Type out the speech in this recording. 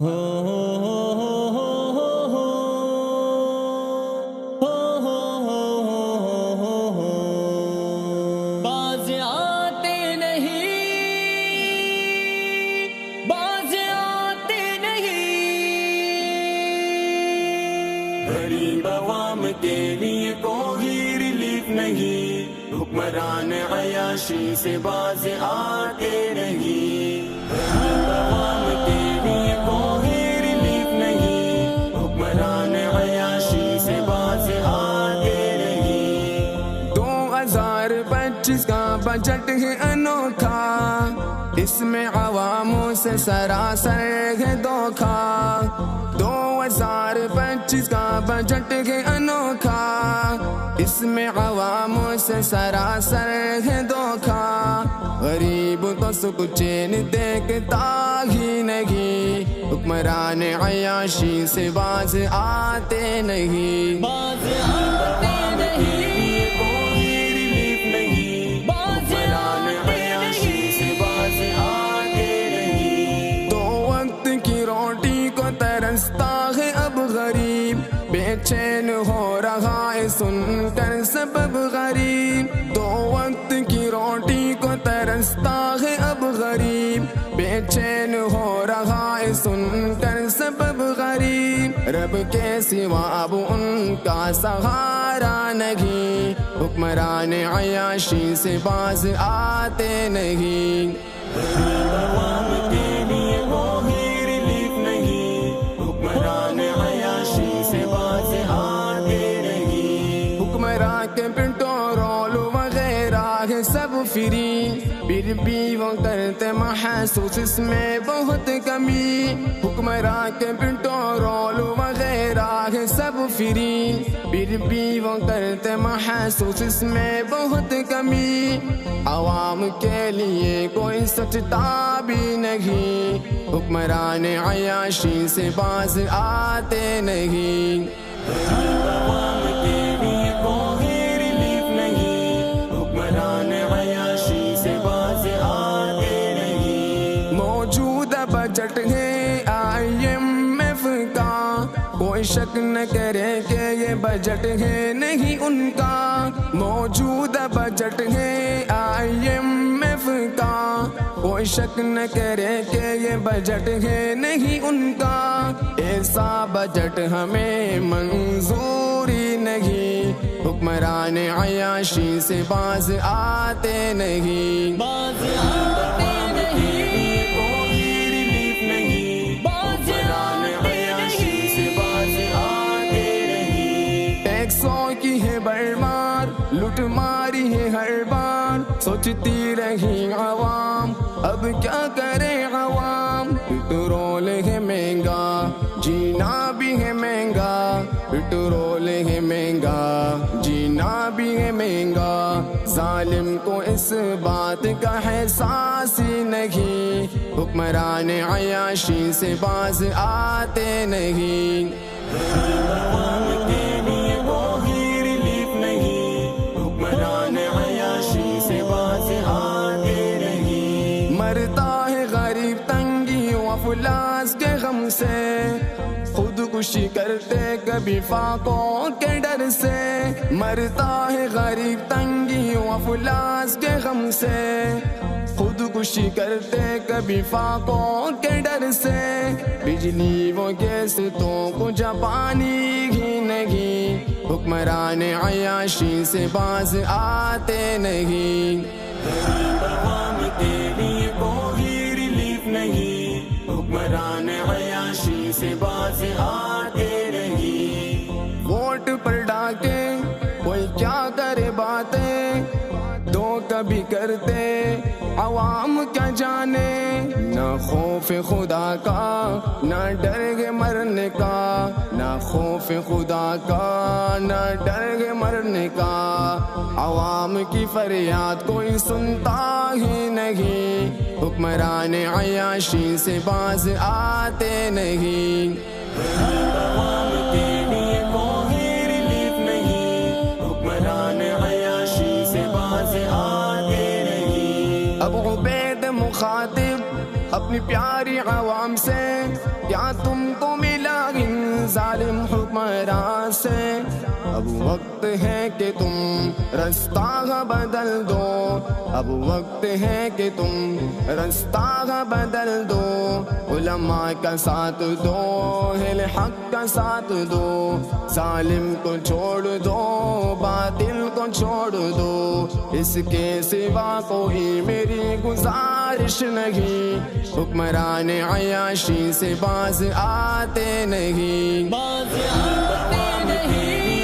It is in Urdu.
باز آتے نہیں، باز آتے نہیں، غریب عوام کے لیے کوئی ریلیف نہیں، حکمران عیاشی سے باز آتے نہیں، غریب عوام کے لیے کوئی ریلیف نہیں، حکمران عیاشی سے باز آتے نہیں۔ 2025 کا بجٹ ہے انوکھا، اس میں عواموں سے سراسر ہے دھوکھا۔ 2025 کا بجٹ ہے انوکھا، اس میں عواموں سے سراسر ہے دھوکھا۔ غریب کو سکھ چین دیکھتا ہی نہیں، حکمران عیاشی سے باز آتے نہیں۔ باز آتے نہیں، کوئی ریلیف نہیں، حکمران عیاشی سے باز آتے نہیں۔ 2 وقت کی روٹی کو ترستا ہے اب غریب، بے چین ہو رہا ہے سن کر سبب غریب۔ 2 وقت کی روٹی کو ترستا ہے اب غریب، بے چین ہو رہا ہے سن کر سبب غریب۔ رب کے سوا اب ان کا سہارا نہیں، حکمران عیاشی سے باز آتے نہیں۔ عوام کے لیے کوئی ریلیف نہیں، حکمران عیاشی سے باز آتے نہیں۔ حکمراں کے پیٹرول وغیرہ ہے سب فری، پھر بھی وہ کرتے محسوس اس میں بہت کمی۔ حکمراں کے پیٹرول وغیرہ ہے سب فری، پھر بھی وہ کرتے محسوس اس میں بہت کمی۔ عوام کے لیے کوئی سوچتا بھی نہیں، حکمران عیاشی سے باز آتے نہیں۔ عوام کے لیے کوئی ریلیف نہیں، حکمران عیاشی سے باز آتے نہیں۔ موجودہ بجٹ ہے IMF کا، کوئی شک نہ کرے کہ یہ بجٹ ہے نہیں ان کا۔ موجودہ بجٹ ہے IMF کا، کوئی شک نہ کرے کہ یہ بجٹ ہے نہیں ان کا۔ ایسا بجٹ ہمیں منظوری نہیں، حکمران عیاشی سے باز آتے نہیں۔ باز آتے نہیں، کوئی ریلیف نہیں، باز حکمران عیاشی سے باز آتے نہیں۔ ٹیکسوں کی ہے بھرمار، لوٹ ماری ہے ہر بار، سوچتی رہی عوام اب کیا کرے عوام۔ پیٹرول ہے مہنگا، جینا بھی ہے مہنگا، پیٹرول ہے مہنگا، جینا بھی ہے مہنگا۔ ظالم کو اس بات کا احساس ہی نہیں، حکمران عیاشی سے باز آتے نہیں۔ عوام کے لیے کوئی ریلیف نہیں، حکمران عیاشی سے باز آتے نہیں۔ مرتا ہے غریب تنگی و افلاس کے غم سے، خودکشی کرتے کبھی فاقوں کے ڈر سے۔ مرتا ہے غریب تنگی و افلاس کے غم سے، خودکشی کرتے کبھی فاقوں کے ڈر سے۔ بجلی و گیس تو کچھ پانی ہی نہیں، حکمران عیاشی سے باز آتے نہیں۔ عوام کے لیے کوئی ریلیف نہیں، حکمران عیاشی سے باز آتے نہیں۔ ووٹ پر ڈاکے کوئی کیا کرے باتیں، دو کبھی کرتے عوام کیا جانے۔ نہ خوف خدا کا، نہ ڈر ہے مرنے کا، نہ خوف خدا کا، نہ ڈر ہے مرنے کا۔ عوام کی فریاد کوئی سنتا ہی نہیں، حکمران عیاشی سے باز آتے نہیں۔ عوام کے لیے کوئی ریلیف نہیں، حکمران عیاشی سے باز آتے نہیں۔ اب عبید مخاطب اپنی پیاری عوام سے، کیا تم کو ملا ان ظالم حکمران سے؟ اب وقت ہے کہ تم رستہ بدل دو، اب وقت ہے کہ تم رستہ بدل دو، علماء کا ساتھ دو، اہل حق کا ساتھ دو، ظالم کو چھوڑ دو، باطل کو چھوڑ دو، اس کے سوا کوئی میری گزارش نہیں، حکمران عیاشی سے باز آتے نہیں، باز آتے نہیں